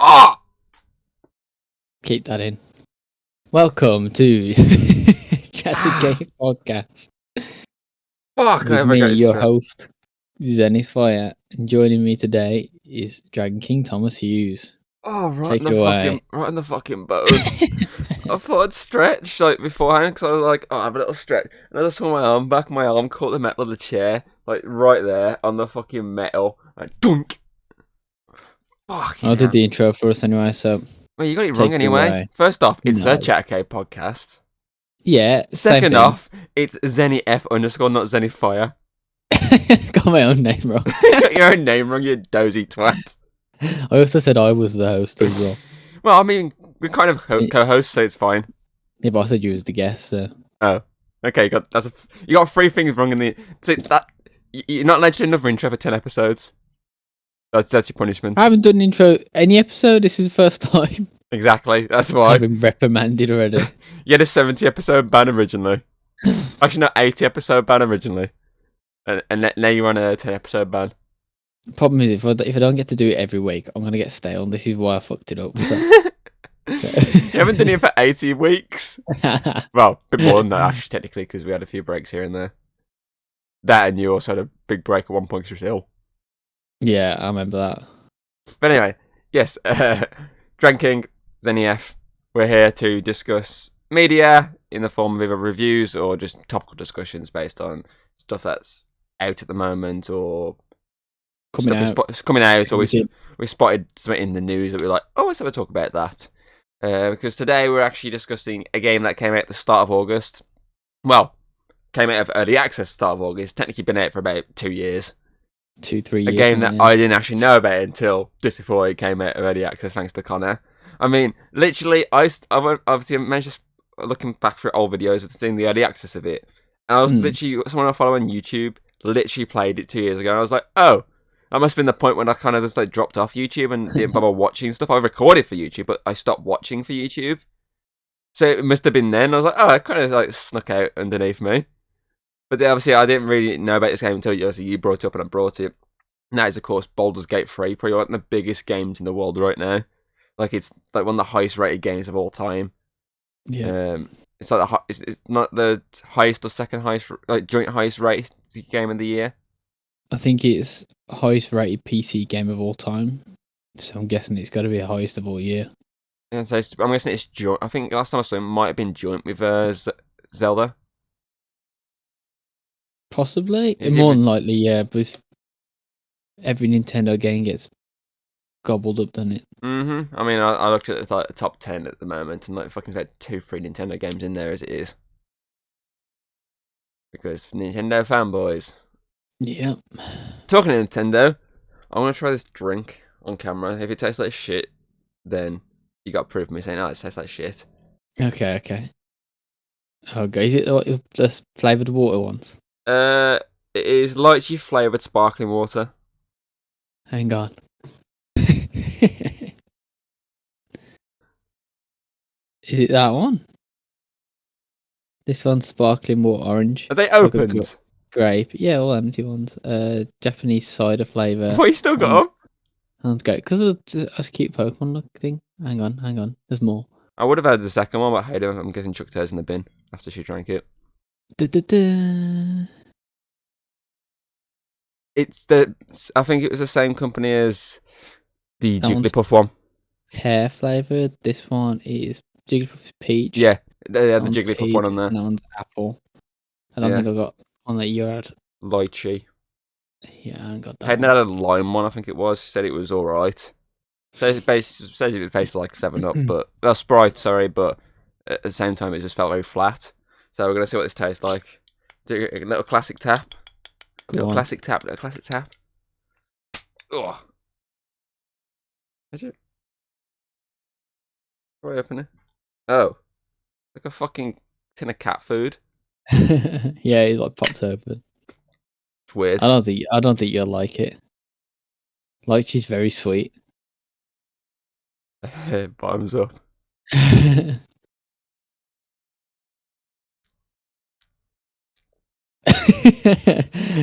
Ah! Keep that in. Welcome to Chatted Game Podcast Fuck, I with never me, got this your straight. host, Zenith Fire, and joining me today is Dragon King Thomas Hughes. Oh, Take it away. right in the fucking bone. I thought I'd stretch like beforehand because I was like, oh, I have a little stretch. And I just saw my arm back. My arm caught the metal of the chair, like right there on the fucking metal. Like, dunk. Fucking I did hell. the intro for us anyway, so Well, you got it wrong take it anyway. away. First off, it's the No. Chatake podcast. Yeah, same Second thing. off, it's Zenny F underscore, not Zenny Fire. Got my own name wrong. You got your own name wrong, you dozy twat. I also said I was the host as well. Well, I mean, we're kind of co-hosts, so it's fine. Yeah, but I said you was the guest, so. Oh, okay. You got three things wrong in the. See, you're not allowed to do another intro for 10 episodes. That's your punishment. I haven't done an intro any episode. This is the first time. Exactly. That's I've why. been reprimanded already. You had a 70 episode ban originally. Actually, not 80 episode ban originally, and now you're on a 10 episode ban. Problem is, if I don't get to do it every week, I'm gonna get stale. This is why I fucked it up. So. You haven't done it for 80 weeks. Well, a bit more than that, actually, technically, because we had a few breaks here and there. That, and you also had a big break at one point because you were ill. Yeah, I remember that. But anyway, yes, Drinking, ZenEF, we're here to discuss media in the form of either reviews or just topical discussions based on stuff that's out at the moment or stuff coming out, or we spotted something in the news that we're like, oh, let's have a talk about that. Because today we're actually discussing a game that came out at the start of August. Well, came out of early access start of August. Technically been out for about 2 years. 2-3 years. A game that I didn't actually know about until just before it came out of early access, thanks to Connor. I mean, literally, I obviously I'm just looking back through old videos and seeing the early access of it. And I was literally, someone I follow on YouTube literally played it 2 years ago. And I was like, oh, that must have been the point when I kind of just like dropped off YouTube and didn't bother watching stuff. I recorded for YouTube, but I stopped watching for YouTube. So it must have been then. I was like, oh, it kind of like snuck out underneath me. But then obviously I didn't really know about this game until you brought it up and I brought it. And that is, of course, Baldur's Gate 3, probably one of the biggest games in the world right now. Like, it's like one of the highest rated games of all time. Yeah. It's like it's not the highest or second highest, like joint highest rated game of the year. I think it's highest rated PC game of all time. So I'm guessing it's got to be the highest of all year. And so I'm guessing it's joint. I think last time I saw it might have been joint with Zelda. Possibly. Is More it- than likely, yeah. But every Nintendo game gets gobbled up, doesn't it? Mm-hmm. I mean, I looked at the top 10 at the moment, and like fucking about 2-3 Nintendo games in there as it is. Because Nintendo fanboys. Yeah. Talking of Nintendo, I want to try this drink on camera. If it tastes like shit, then you got to prove me saying, oh, it tastes like shit. Okay. Okay, is it the flavoured water ones? It is lychee flavoured sparkling water. Hang on. Is it that one? This one's sparkling water orange. Are they Like a opened? grape. Yeah, all empty ones. Japanese cider flavour. What, you still got them? Sounds great. Because I keep Pokemon look thing. Hang on. There's more. I would have had the second one, but Hayden, I'm guessing, chucked hers in the bin after she drank it. Da-da-da. I think it was the same company as the That one's Jigglypuff one. Pear flavoured. This one is Jigglypuff peach. Yeah, they had That the one's Jigglypuff peach, one on there. and that one's apple. I don't Yeah. think I got one that you had. Lychee. Yeah, I ain't got that Hayden one. had a lime one, I think it was. She said it was alright. Says it was tasted like 7-Up, but... Well, Sprite, sorry, but at the same time it just felt very flat. So we're going to see what this tastes like. Do a little classic tap. Little classic tap. Oh. Is it? Try open it. Oh. Like a fucking tin of cat food. Yeah, it like pops open. It's weird. I don't think you'll like it. Lychee's very sweet. Bottoms up.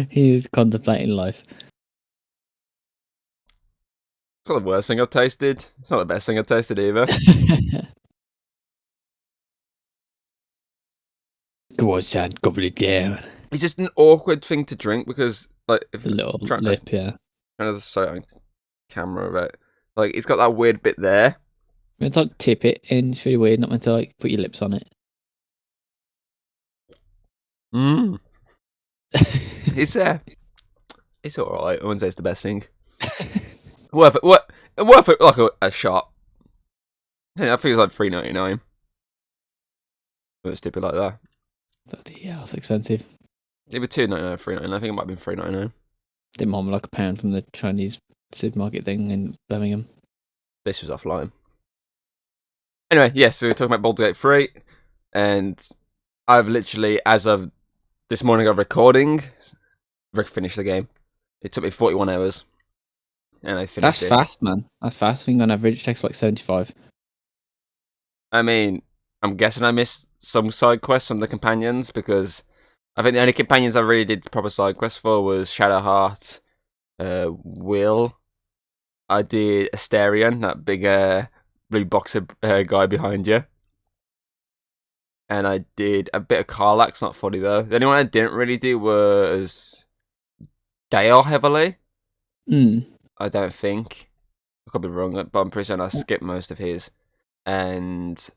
He's contemplating life. It's not the worst thing I've tasted. It's not the best thing I've tasted either. Go on, son, gobble it down. It's just an awkward thing to drink because, like, if The little trying lip, yeah. to show it on camera, right? Like, it's got that weird bit there. Meant to like tip it in. It's really weird. Not meant to like put your lips on it. It's it's all right. I wouldn't say it's the best thing. Worth it like a shot. I think it's like $3.99. It's stupid like that. Yeah, it's expensive. Either $2.99 or $3.99. I think it might have been $3.99. Did mom like £1 from the Chinese supermarket thing in Birmingham? This was offline. Anyway, yes, so we're talking about Baldur Gate 3, and I've literally, as of this morning of recording, Rick finished the game. It took me 41 hours, and I finished it. That's fast, man. That's fast. I think on average it takes like 75. I mean, I'm guessing I missed some side quests from the companions, because I think the only companions I really did proper side quests for was Shadowheart, Will. I did Asterion, that big blue boxer guy behind you. And I did a bit of Karlach's, not funny though. The only one I didn't really do was Dale heavily. I don't think. I could be wrong, but I'm pretty sure I skipped most of his. And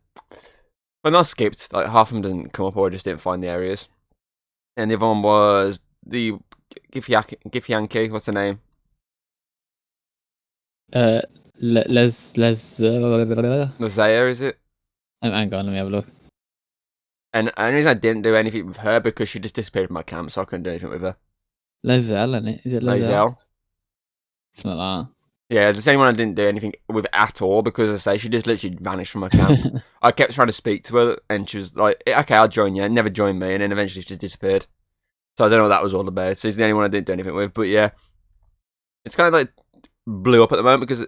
well, not skipped, like half of them didn't come up or I just didn't find the areas. And the other one was the Githyanki, what's the name? Lazaya, is it? Hang on, let me have a look. And the only reason I didn't do anything with her because she just disappeared from my camp, so I couldn't do anything with her. Lazel, isn't it? Is it Lazel? Something like that. Yeah, the same one I didn't do anything with at all because, as I say, she just literally vanished from my camp. I kept trying to speak to her, and she was like, "Okay, I'll join you." Never joined me, and then eventually she just disappeared. So I don't know what that was all about. So she's the only one I didn't do anything with. But yeah, it's kind of like blew up at the moment because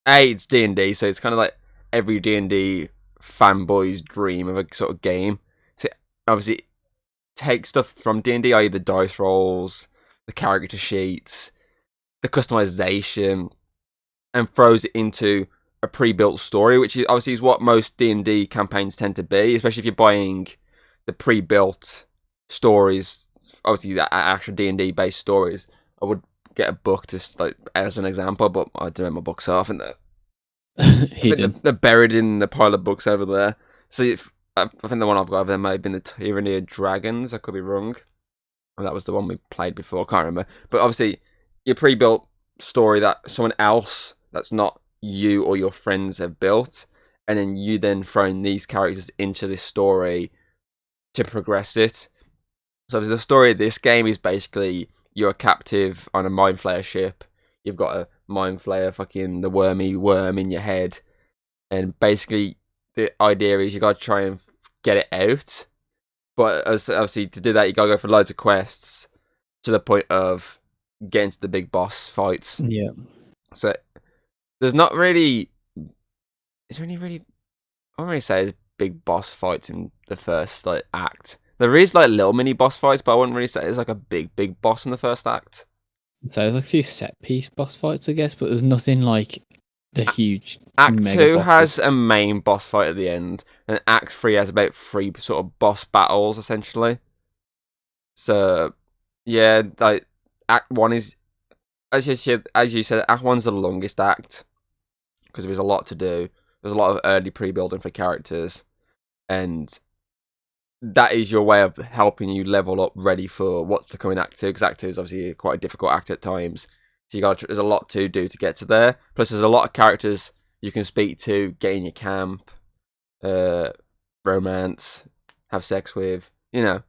it's D&D, so it's kind of like every D&D fanboy's dream of a sort of game. So obviously, take stuff from D&D, i.e. the dice rolls, the character sheets, the customization, and throws it into a pre-built story, which is obviously is what most D&D campaigns tend to be, especially if you're buying the pre-built stories. Obviously, the actual D&D based stories. I would get a book just like as an example, but I don't know my books are. I think they're buried in the pile of books over there. So I think the one I've got over there may have been the Tyranny of Dragons. I could be wrong. Well, that was the one we played before. I can't remember. But obviously, your pre-built story that someone else that's not you or your friends have built, and then you then throwing these characters into this story to progress it. So the story of this game is basically you're a captive on a Mind Flayer ship. You've got a Mind Flayer, fucking the wormy worm in your head, and basically the idea is you got to try and get it out. But obviously to do that, you got to go for loads of quests to the point of getting to the big boss fights. Yeah. So there's not really. Is there any really? I won't really say there's big boss fights in the first like act. There is like little mini boss fights, but I wouldn't really say there's like a big boss in the first act. So there's like a few set piece boss fights, I guess, but there's nothing like the huge. Act 2 has a main boss fight at the end, and Act 3 has about 3 sort of boss battles essentially. So yeah, like Act 1 is, as you said, Act 1's the longest act because there's a lot to do. There's a lot of early pre-building for characters, and that is your way of helping you level up ready for what's to come in Act 2, because Act 2 is obviously quite a difficult act at times. So there's a lot to do to get to there. Plus, there's a lot of characters you can speak to, get in your camp, romance, have sex with, The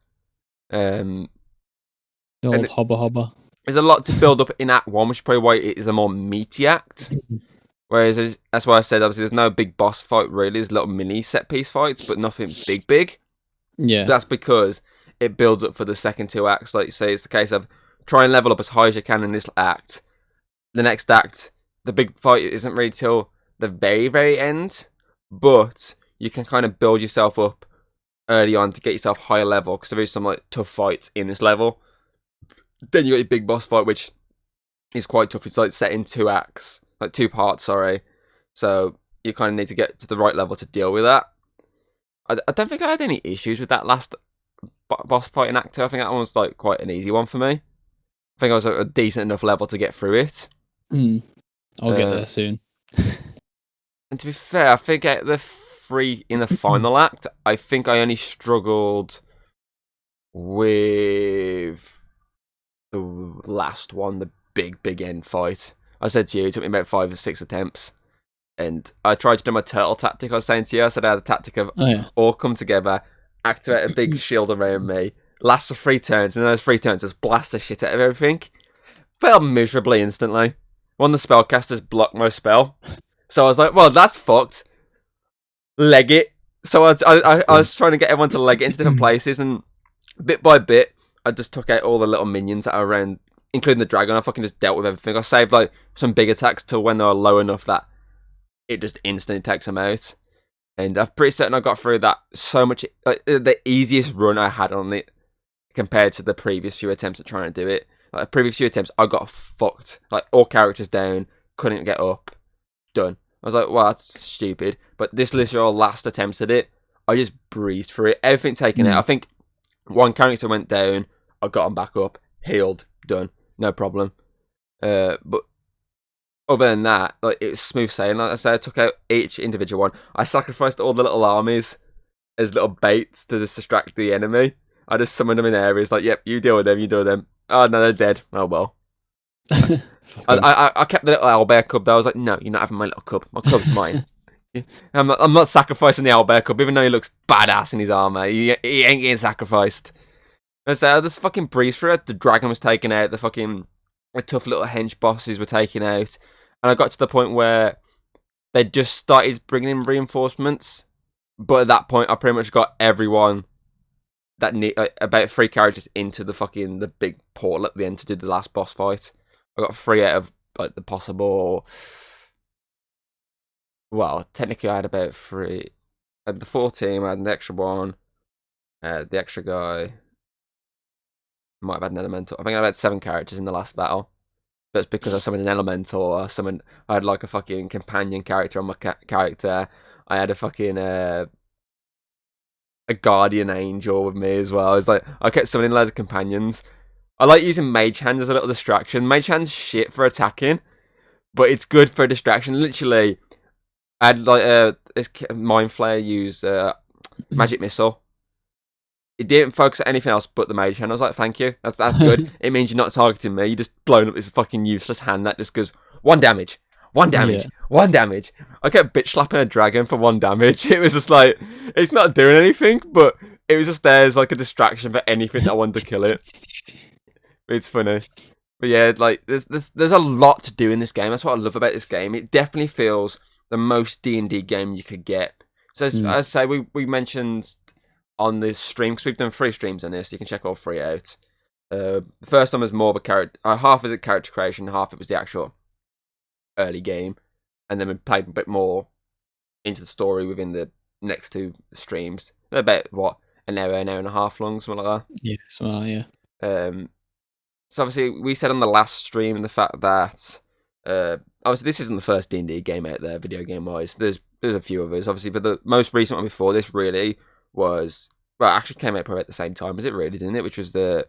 old hobba. There's a lot to build up in Act 1, which is probably why it is a more meaty act. Whereas, that's why I said, obviously, there's no big boss fight, really. There's little mini set-piece fights, but nothing big. Yeah. That's because it builds up for the second 2 acts. Like you say, it's the case of try and level up as high as you can in this act. The next act, the big fight isn't really till the very end, but you can kind of build yourself up early on to get yourself higher level, because there is some like tough fights in this level. Then you got your big boss fight, which is quite tough. It's like set in 2 acts. like 2 parts, sorry. So you kind of need to get to the right level to deal with that. I don't think I had any issues with that last boss fight in Act 2. I think that one was like quite an easy one for me. I think I was at a decent enough level to get through it. I'll get there soon. And to be fair, I think at the 3 in the final act, I think I only struggled with the last one, the big end fight. I said to you, it took me about 5 or 6 attempts. And I tried to do my turtle tactic. I was saying to you, I said I had a tactic of all come together, activate a big shield around me, last for 3 turns, and those 3 turns just blast the shit out of everything. Failed miserably instantly. One of the spellcasters blocked my spell. So I was like, well, that's fucked. Leg it. So I was trying to get everyone to leg it into different places, and bit by bit, I just took out all the little minions that are around, including the dragon. I fucking just dealt with everything. I saved like some big attacks till when they were low enough that it just instantly takes them out. And I'm pretty certain I got through that so much. Like, the easiest run I had on it compared to the previous few attempts at trying to do it. Like the previous few attempts, I got fucked. Like all characters down, couldn't get up. Done. I was like, well, that's stupid. But this literal last attempt at it, I just breezed through it. Everything taken out. I think one character went down. I got him back up. Healed. Done. No problem. But other than that, like it was smooth sailing. Like I said, I took out each individual one. I sacrificed all the little armies as little baits to just distract the enemy. I just summoned them in areas like, yep, you deal with them, you deal with them. Oh, no, they're dead. Oh, well. I kept the little owlbear cub there. I was like, no, you're not having my little cub. My cub's mine. I'm not sacrificing the owlbear cub, even though he looks badass in his armor. He ain't getting sacrificed. And so I just fucking breezed through it. The dragon was taken out. The tough little hench bosses were taken out. And I got to the point where they just started bringing in reinforcements. But at that point, I pretty much got everyone that about 3 characters into the big portal at the end to do the last boss fight. I got 3 out of like the possible. Well, technically, I had about 3. I had the 4 team. I had the extra one. The extra guy. Might have had an elemental. I think I had 7 characters in the last battle. But it's because I summoned an elemental. I had like a fucking companion character on my character. I had a fucking a guardian angel with me as well. I kept summoning loads of companions. I like using Mage Hand as a little distraction. Mage Hand's shit for attacking, but it's good for a distraction. Literally, I had like this Mind Flayer use Magic Missile. It didn't focus at anything else but the Mage Hand. I was like, thank you. That's good. It means you're not targeting me. You're just blowing up this fucking useless hand that just goes 1 damage. 1 damage. 1 damage. I kept bitch slapping a dragon for 1 damage. It was just like, it's not doing anything, but it was just there as like a distraction for anything that wanted to kill it. It's funny. But yeah, like there's a lot to do in this game. That's what I love about this game. It definitely feels the most D&D game you could get. So as I say, we mentioned on this stream, because we've done 3 streams on this, you can check all 3 out. The first one was more of a character, half is a character creation, half it was the actual early game, and then we played a bit more into the story within the next 2 streams. They're about an hour and a half long, something like that. Yes, well, yeah. So obviously we said on the last stream the fact that obviously this isn't the first D&D game out there, video game wise. There's a few others, obviously, but the most recent one before this really was, well, it actually came out probably at the same time as it really, didn't it? Which was the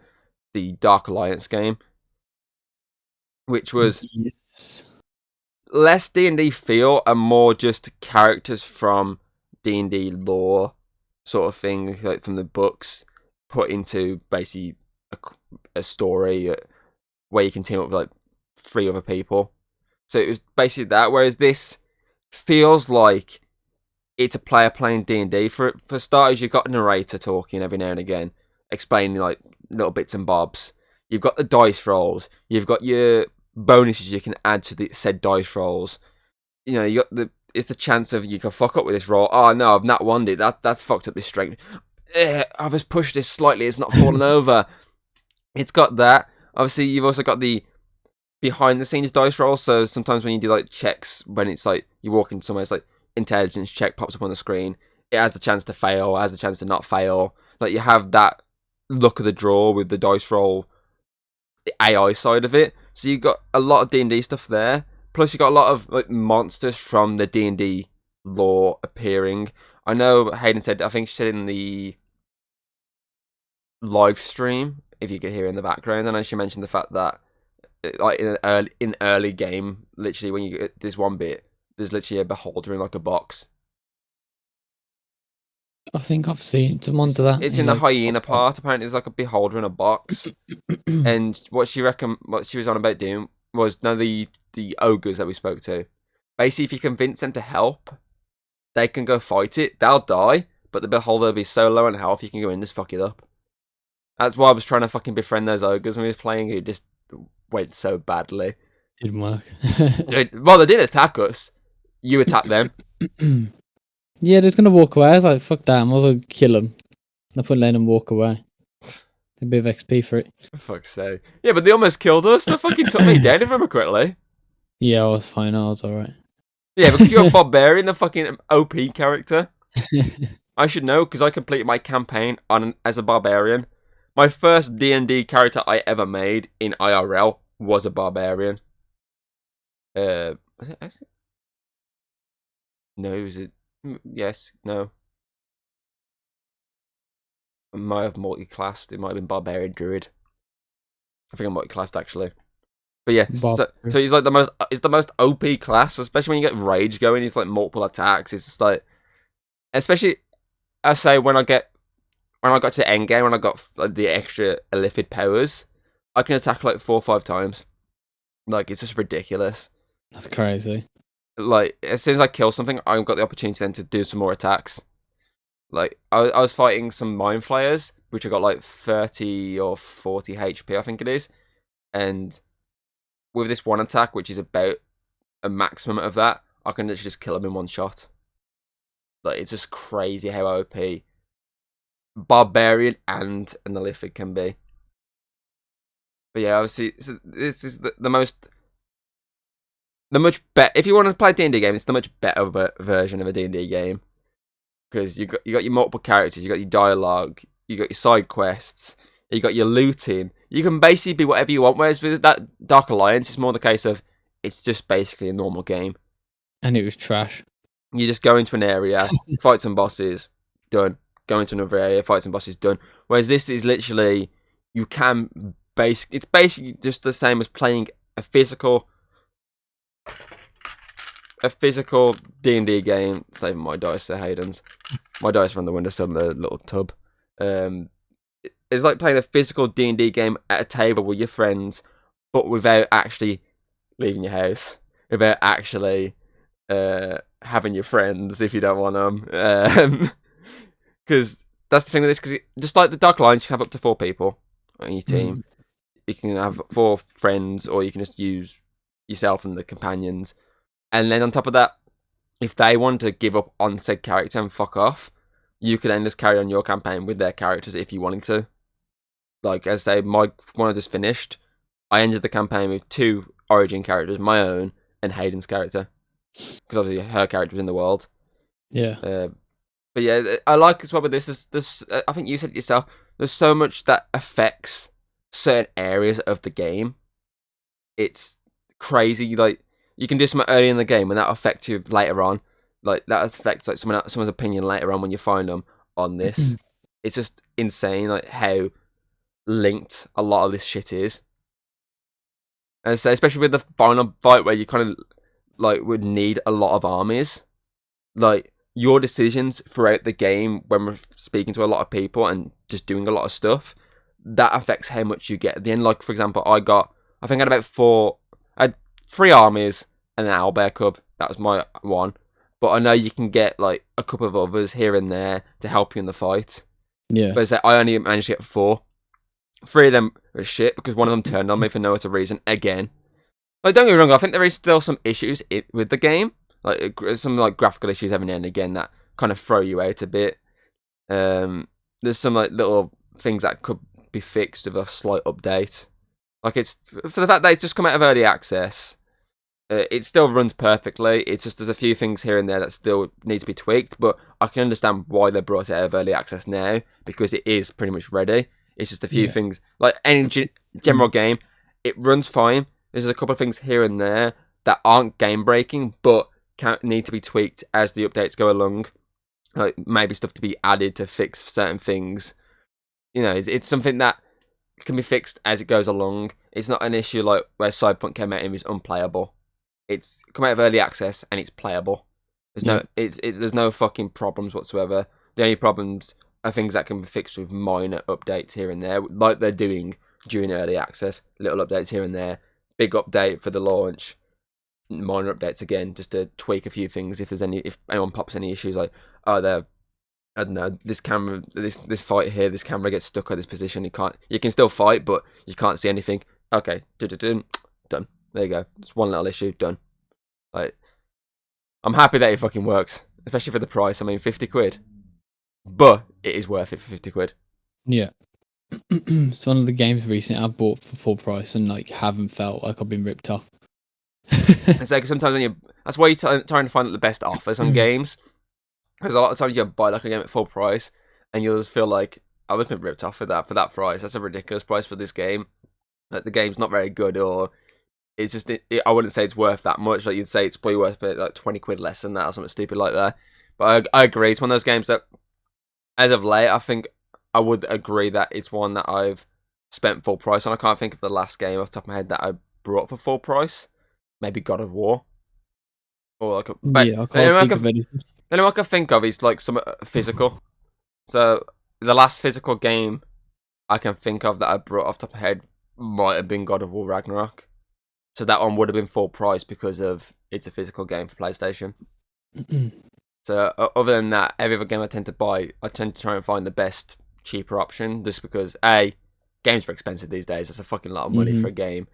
Dark Alliance game, which was less D&D feel and more just characters from D&D lore sort of thing, like from the books, put into basically a story where you can team up with like 3 other people. So it was basically that, whereas this feels like it's a player playing D&D. For starters, you've got a narrator talking every now and again, explaining like little bits and bobs. You've got the dice rolls. You've got your bonuses you can add to the said dice rolls. You know, you got it's the chance of you can fuck up with this roll. Oh no, I've not won it. That's fucked up this strength. I've just pushed this slightly. It's not fallen over. It's got that. Obviously, you've also got the behind the scenes dice roll. So sometimes when you do like checks, when it's like you walk in somewhere, it's like intelligence check pops up on the screen. It has the chance to fail, it has the chance to not fail. Like you have that luck of the draw with the dice roll, the AI side of it. So you've got a lot of D&D stuff there, plus you got a lot of like monsters from the D&D lore appearing. I know Hayden said, I think she said in the live stream, if you could hear in the background, I know she mentioned the fact that like in early game, literally when you get this one bit, there's literally a beholder in like a box. I think I've seen some onto that. It's in the hyena part. Apparently, there's like a beholder in a box. And what she was on about doing was the ogres that we spoke to. Basically, if you convince them to help, they can go fight it. They'll die, but the beholder will be so low on health, you can go in and just fuck it up. That's why I was trying to fucking befriend those ogres when we was playing. It just went so badly. Didn't work. Well, they did attack us. You attacked them. Yeah, they're just gonna walk away. I was like, fuck that, I might as well kill them. No point letting them walk away. A bit of XP for it. For fuck's sake. Yeah, but they almost killed us. They fucking took me down, if I remember correctly. Yeah, I was fine. I was alright. Yeah, because you're a barbarian, the fucking OP character. I should know, because I completed my campaign as a barbarian. My first D&D character I ever made in IRL was a barbarian. Was it? No, was it? Yes, no. I might have multi-classed. It might have been barbarian druid. I think I'm multi-classed actually. But yeah, so he's like the most OP class, especially when you get rage going. He's like multiple attacks. It's just like, especially I say when I got to the end game, when I got like, the extra Illithid powers, I can attack like 4 or 5 times. Like it's just ridiculous. That's crazy. Like as soon as I kill something, I've got the opportunity then to do some more attacks. Like I was fighting some mind flayers, which I got like 30 or 40 HP, I think it is, and with this one attack, which is about a maximum of that, I can literally just kill them in one shot. Like it's just crazy how OP barbarian and an Illithid can be. But yeah, obviously, so this is the much better. If you want to play a D&D game, it's the much better version of a D&D game. Because you got your multiple characters, you got your dialogue, you got your side quests, you got your looting. You can basically be whatever you want. Whereas with that Dark Alliance, it's more the case of it's just basically a normal game. And it was trash. You just go into an area, fight some bosses, done. Go into another area, fight some bosses, done. Whereas this is literally it's basically just the same as playing a physical D&D game. It's not even my dice, they're Hayden's. My dice are on the windowsill in the little tub. It's like playing a physical D&D game at a table with your friends, but without actually leaving your house, without actually having your friends if you don't want them. Because that's the thing with this, because just like the Dark Alliance, you can have up to 4 people on your team. You can have 4 friends, or you can just use yourself and the companions. And then on top of that, if they want to give up on said character and fuck off, you could then just carry on your campaign with their characters if you wanted to. Like, as I say, my one I just finished, I ended the campaign with 2 origin characters, my own and Hayden's character. Because obviously her character was in the world. Yeah. But yeah, I like as well with this, I think you said it yourself, there's so much that affects certain areas of the game. It's crazy, like, you can do something early in the game and that'll affect you later on. Like, that affects like someone's opinion later on when you find them on this. It's just insane, like, how linked a lot of this shit is. And so, especially with the final fight where you kind of, like, would need a lot of armies. Like, your decisions throughout the game when we're speaking to a lot of people and just doing a lot of stuff, that affects how much you get at the end. Like, for example, I think I had about 3 armies and an owlbear cub. That was my one. But I know you can get like a couple of others here and there to help you in the fight. Yeah. But I only managed to get 4. 3 of them were shit because one of them turned on me for no other reason again. Like, don't get me wrong, I think there is still some issues with the game. Like some like graphical issues every now and again that kind of throw you out a bit. There's some like little things that could be fixed with a slight update. Like, it's for the fact that it's just come out of early access. It still runs perfectly. It's just there's a few things here and there that still need to be tweaked, but I can understand why they brought it out of early access now, because it is pretty much ready. It's just a few things, like any general game, it runs fine. There's a couple of things here and there that aren't game breaking, but need to be tweaked as the updates go along. Like maybe stuff to be added to fix certain things. You know, it's something that can be fixed as it goes along. It's not an issue like where Cyberpunk came out and it was unplayable. It's come out of early access and it's playable. There's no fucking problems whatsoever. The only problems are things that can be fixed with minor updates here and there, like they're doing during early access. Little updates here and there. Big update for the launch. Minor updates again, just to tweak a few things if anyone pops any issues like, oh, I don't know, this camera, this fight here, this camera gets stuck at this position. You can still fight, but you can't see anything. Okay, done. There you go. It's one little issue, done. Like, I'm happy that it fucking works, especially for the price. I mean, 50 quid, but it is worth it for 50 quid. Yeah. It's one of the games recently I've bought for full price and like haven't felt like I've been ripped off. It's like sometimes that's why you're trying to find the best offers on games. Because a lot of times you buy like a game at full price, and you'll just feel like I was been ripped off for that price. That's a ridiculous price for this game. Like the game's not very good, or it's just I wouldn't say it's worth that much. Like you'd say it's probably worth like 20 quid less than that or something stupid like that. But I agree, it's one of those games that, as of late, I think I would agree that it's one that I've spent full price on. I can't think of the last game off the top of my head that I brought for full price. Maybe God of War, or like I can't think of anything. The only one I can think of is like some physical. So the last physical game I can think of that I brought off the top of my head might have been God of War Ragnarok. So that one would have been full price because of it's a physical game for PlayStation. So other than that, every other game I tend to buy, I tend to try and find the best, cheaper option, just because games are expensive these days. That's a fucking lot of money for a game.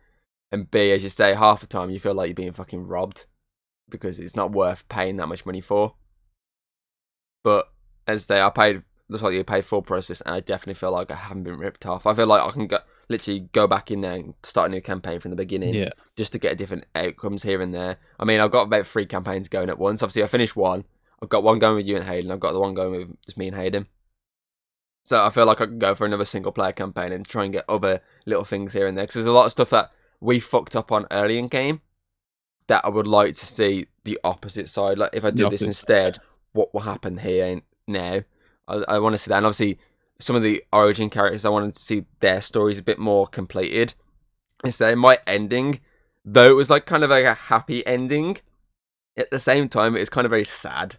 And B, as you say, half the time you feel like you're being fucking robbed because it's not worth paying that much money for. But as I say, looks like you paid full price for this, and I definitely feel like I haven't been ripped off. I feel like I can literally go back in there and start a new campaign from the beginning, just to get different outcomes here and there. I mean, I've got about 3 campaigns going at once. Obviously, I finished one. I've got one going with you and Hayden. I've got the one going with just me and Hayden. So I feel like I can go for another single player campaign and try and get other little things here and there. Because there's a lot of stuff that we fucked up on early in game that I would like to see the opposite side. Like if I do this instead, what will happen here now? I want to see that. And obviously, some of the origin characters, I wanted to see their stories a bit more completed. Instead, my ending, though it was like kind of like a happy ending, at the same time, it's kind of very sad.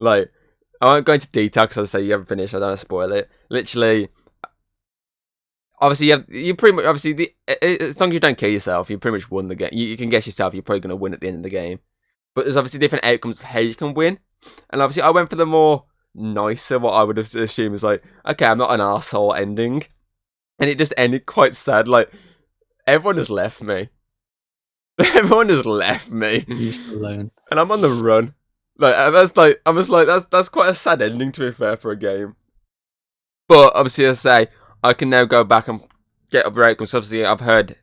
Like, I won't go into detail because I'll say you haven't finished, I don't want to spoil it. Literally, obviously, you pretty much, obviously, as long as you don't kill yourself, you pretty much won the game. You can guess yourself, you're probably going to win at the end of the game. But there's obviously different outcomes of how you can win. And obviously, I went for the more nicer, what I would have assumed is like, okay, I'm not an arsehole ending. And it just ended quite sad. Like, everyone has left me. Everyone has left me. You're just alone. And I'm on the run. Like, and that's quite a sad ending, to be fair, for a game. But obviously, I say I can now go back and get other outcomes. Obviously, I've heard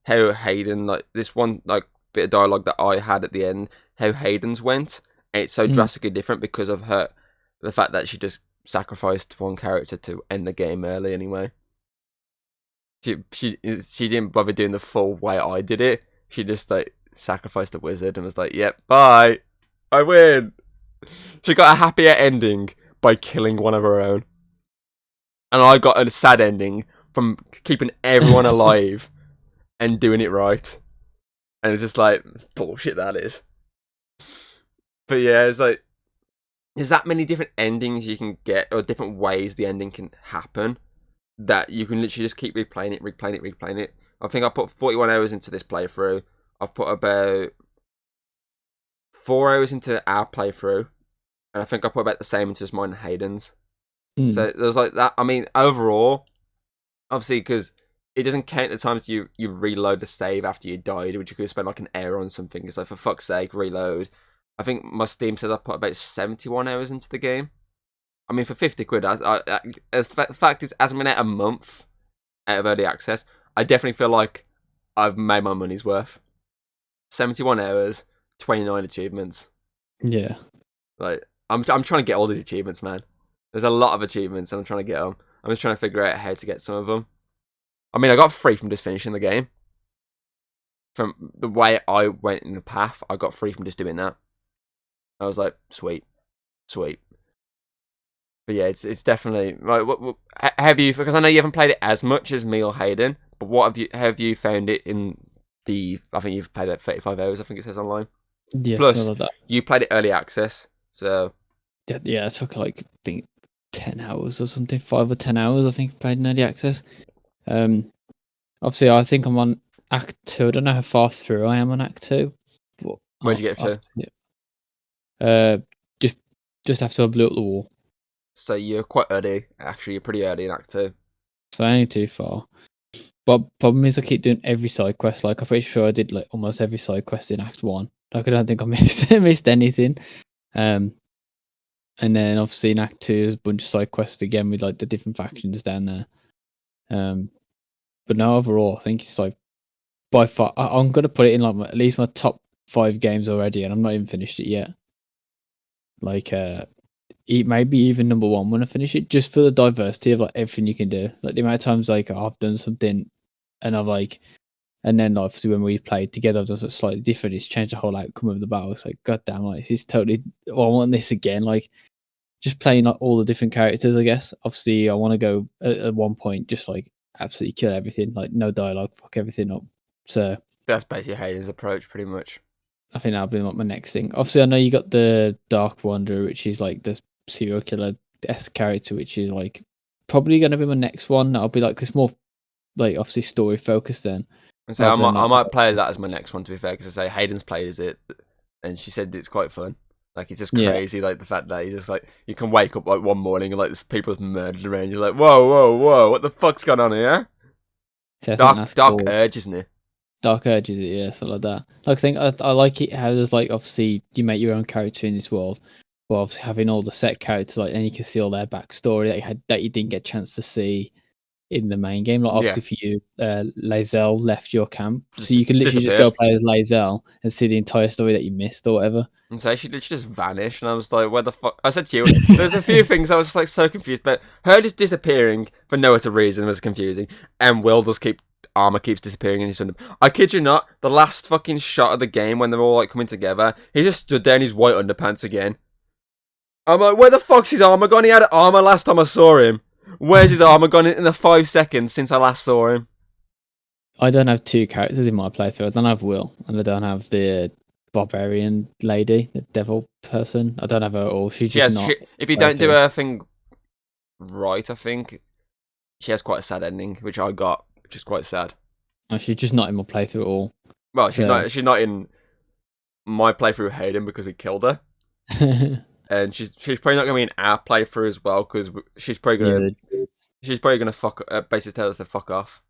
how Hayden, like this one, like bit of dialogue that I had at the end, how Hayden's went. And it's so drastically different because of the fact that she just sacrificed one character to end the game early. Anyway, she didn't bother doing the full way I did it. She just like sacrificed the wizard and was like, "Yep, bye." I win. She got a happier ending by killing one of her own. And I got a sad ending from keeping everyone alive and doing it right. And it's just like, bullshit that is. But yeah, it's like, there's that many different endings you can get, or different ways the ending can happen, that you can literally just keep replaying it. I think I put 41 hours into this playthrough. I've put about 4 hours into our playthrough, and I think I put about the same into mine and Hayden's. So there's like that. I mean, overall, obviously, because it doesn't count the times you reload the save after you died, which you could spend like an hour on something. It's like, for fuck's sake, reload. I think my Steam says I put about 71 hours into the game. I mean, for 50 quid, the fact is, as I'm in a month out of early access, I definitely feel like I've made my money's worth. 71 hours, 29 achievements. Yeah. Like, I'm trying to get all these achievements, man. There's a lot of achievements, and I'm trying to get them. I'm just trying to figure out how to get some of them. I mean, I got 3 from just finishing the game. from the way I went in the path, I got free from just doing that. I was like, sweet. But yeah, it's definitely like what have you? Because I know you haven't played it as much as me or Hayden. But what have you found it in the? I think you've played it 35 hours. I think it says online. Yes, Plus, all of that. you played it early access, so Yeah, it took like I think 10 hours or something, 5 or 10 hours. I think I played in early access. Obviously, I think I'm on Act 2. I don't know how far through I am on Act 2. But where'd you get to? Uh, just after I blew up the wall. So you're quite early. Actually, you're pretty early in Act 2. So I ain't too far. But problem is, I keep doing every side quest. Like I'm pretty sure I did like almost every side quest in Act 1. Like I don't think I missed anything. And then obviously in Act 2 there's a bunch of side quests again with like the different factions down there. But no, overall I think it's like by far I'm gonna put it in like at least my top 5 games already, and I'm not even finished it yet. Like maybe even number 1 when I finish it, just for the diversity of like everything you can do. Like the amount of times like I've done something and I've like, and then obviously when we played together I've done something slightly different. It's changed the whole outcome of the battle. It's like goddamn, like this is totally. Oh, I want this again. Like just playing like all the different characters. I guess obviously I want to go at one point just like absolutely kill everything. Like no dialogue, fuck everything up. So That's basically Hayden's approach, pretty much. I think that'll be like my next thing. Obviously, I know you got the Dark Wanderer, which is like the serial killer S character, which is like probably going to be my next one. That'll be like it's more like obviously story focused then. And so I might play that as my next one, to be fair, because I say Hayden's played as it, and she said it's quite fun. Like it's just crazy, like the fact that he's just like you can wake up like one morning and like there's people have murdered around. You're like, whoa, what the fuck's going on here? So Dark cool. Urge, isn't it? Dark Urge is it? Yeah, something like that. Like I think I like it how there's like obviously you make your own character in this world, but obviously having all the set characters like and you can see all their backstory that you didn't get a chance to see in the main game. Like obviously for you, Lae'zel left your camp, so you can literally just go play as Lae'zel and see the entire story that you missed or whatever. And so she literally just vanished, and I was like, "Where the fuck?" I said to you, "There's a few things I was just like so confused, but her just disappearing for no other reason was confusing, and Will just armor keeps disappearing in his under. I kid you not, the last fucking shot of the game when they're all like coming together, he just stood there in his white underpants again. I'm like, where the fuck's his armor gone? He had armor last time I saw him. Where's his armor gone in the 5 seconds since I last saw him? I don't have 2 characters in my playthrough. I don't have Will, and I don't have the barbarian lady, the devil person. I don't have her at all. She's just not. If you don't do her thing right, I think she has quite a sad ending, which I got, which is quite sad. No, she's just not in my playthrough at all. Well, she's not in my playthrough with Hayden because we killed her. And she's probably not going to be in our playthrough as well because she's probably going to basically tell us to fuck off.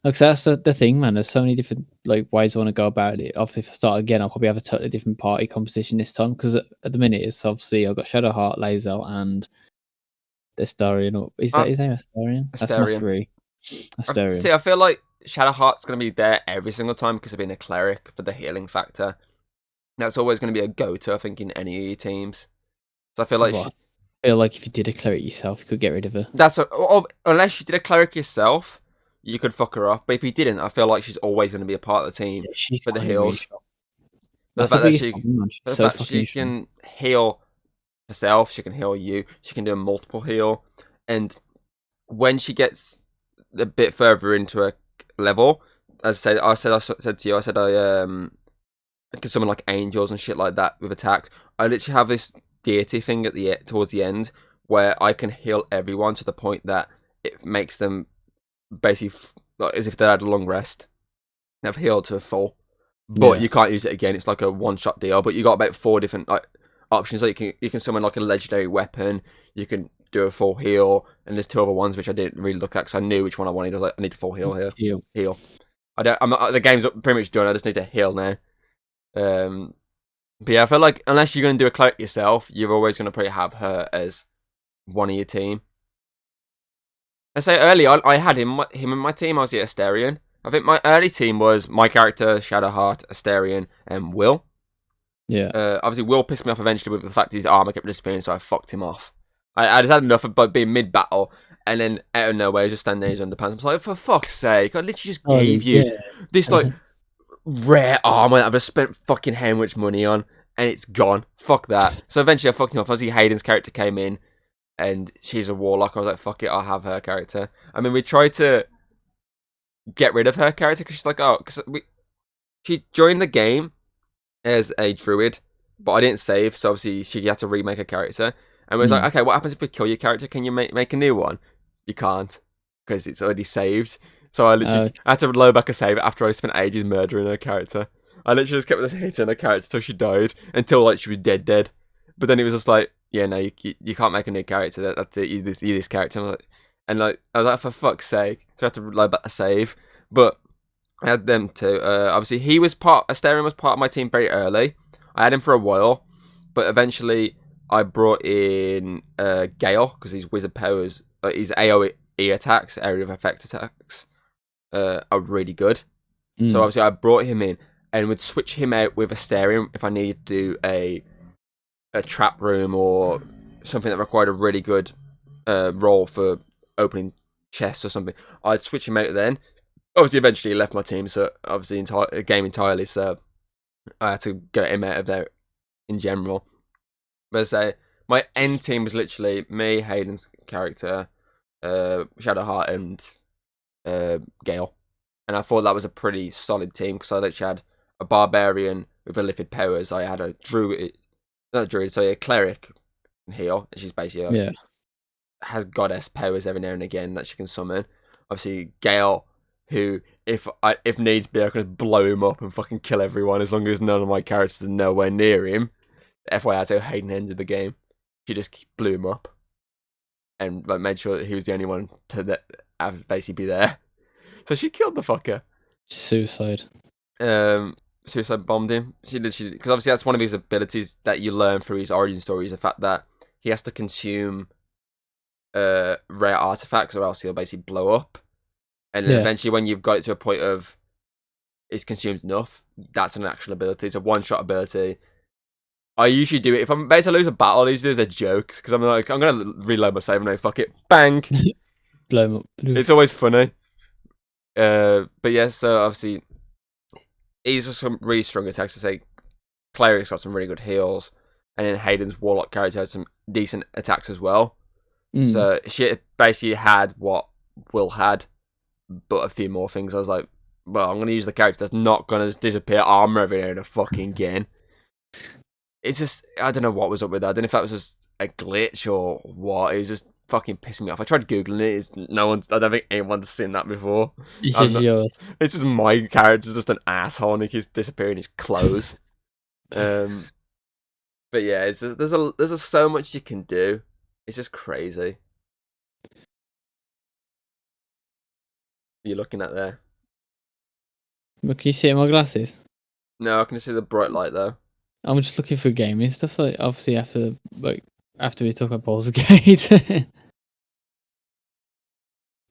Like so that's the thing, man. There's so many different like ways I want to go about it. Obviously, if I start again, I'll probably have a totally different party composition this time because at the minute it's obviously I've got Shadowheart, Lae'zel, and Astarion. Is that his name? Astarion? That's my 3. Astarion. See, I feel like Shadowheart's going to be there every single time because of being a cleric for the healing factor. That's always going to be a go-to, I think, in any of your teams. So I feel like I feel like if you did a cleric yourself, you could get rid of her. Unless you did a cleric yourself, you could fuck her off. But if you didn't, I feel like she's always going to be a part of the team for the heals. That's the biggest problem. The fact that she can heal herself, she can heal you, she can do a multiple heal, and when she gets a bit further into a level, as I said to you, I can summon like angels and shit like that with attacks. I literally have this deity thing towards the end where I can heal everyone to the point that it makes them basically as if they had a long rest. They've healed to a full, but you can't use it again. It's like a one-shot deal. But you got about 4 different options. Like you can summon like a legendary weapon. You can do a full heal, and there's 2 other ones which I didn't really look at because I knew which one I wanted. I was like, I need a full heal here. Heal. The game's pretty much done. I just need to heal now. But yeah, I feel like unless you're going to do a cleric yourself, you're always going to probably have her as one of your team. I say earlier, I had him in my team. I was the Astarion. I think my early team was my character, Shadowheart, Astarion, and Will. Yeah. Obviously, Will pissed me off eventually with the fact his armor kept disappearing, so I fucked him off. I just had enough of being mid-battle, and then out of nowhere, he's just standing there in his underpants. I was like, for fuck's sake, I literally just gave you this, like, rare armor that I've just spent fucking how much money on, and it's gone. Fuck that. So eventually I fucked him off. Obviously Hayden's character came in, and she's a warlock. I was like, fuck it, I'll have her character. I mean, we tried to get rid of her character because she's like, she joined the game as a druid, but I didn't save, so obviously she had to remake her character. And we was like, okay, what happens if we kill your character? Can you make a new one? You can't, because it's already saved. So I literally I had to load back a save after I spent ages murdering her character. I literally just kept hitting her character till she died, until like she was dead. But then it was just like, yeah, no, you can't make a new character. That's it. You this character. I was like, for fuck's sake. So I had to load back a save. But I had them too. Obviously, Asterion was part of my team very early. I had him for a while, but eventually I brought in Gale because his wizard powers, his AoE attacks, area of effect attacks, are really good. So obviously I brought him in and would switch him out with Asterion if I needed to do a trap room or something that required a really good roll for opening chests or something. I'd switch him out then. Obviously, eventually he left my team, so obviously game entirely. So I had to get him out of there in general. But I say my end team was literally me, Hayden's character, Shadowheart, and Gale. And I thought that was a pretty solid team because I literally had a barbarian with illithid powers. I had a a cleric and heal, and she's basically has goddess powers every now and again that she can summon. Obviously, Gale, who if needs be, I can just blow him up and fucking kill everyone as long as none of my characters are nowhere near him. FYI, that's how Hayden ended the game. She just blew him up and like made sure that he was the only one to basically be there. So she killed the fucker. Suicide. Suicide bombed him. She because obviously that's one of his abilities that you learn through his origin story is the fact that he has to consume rare artifacts or else he'll basically blow up. And then eventually when you've got it to a point of it's consumed enough, that's an actual ability. It's a one-shot ability. I usually do it if I'm about to lose a battle. I usually do it as a joke because I'm like, I'm gonna reload my save and no, fuck it, bang, blow him up. It's always funny. But yeah, so obviously he's just some really strong attacks. To say, Cleric's got some really good heals, and then Hayden's Warlock character has some decent attacks as well. So she basically had what Will had, but a few more things. I was like, well, I'm gonna use the character that's not gonna disappear armor every now and fucking again. It's just, I don't know what was up with that. I don't know if that was just a glitch or what. It was just fucking pissing me off. I tried googling it. I don't think anyone's seen that before. It's just my character's just an asshole and he keeps disappearing his clothes. But yeah, it's just, there's so much you can do. It's just crazy. You're looking at there. Can you see it in my glasses? No, I can see the bright light though. I'm just looking for gaming stuff. Like obviously after we talk about Baldur's Gate.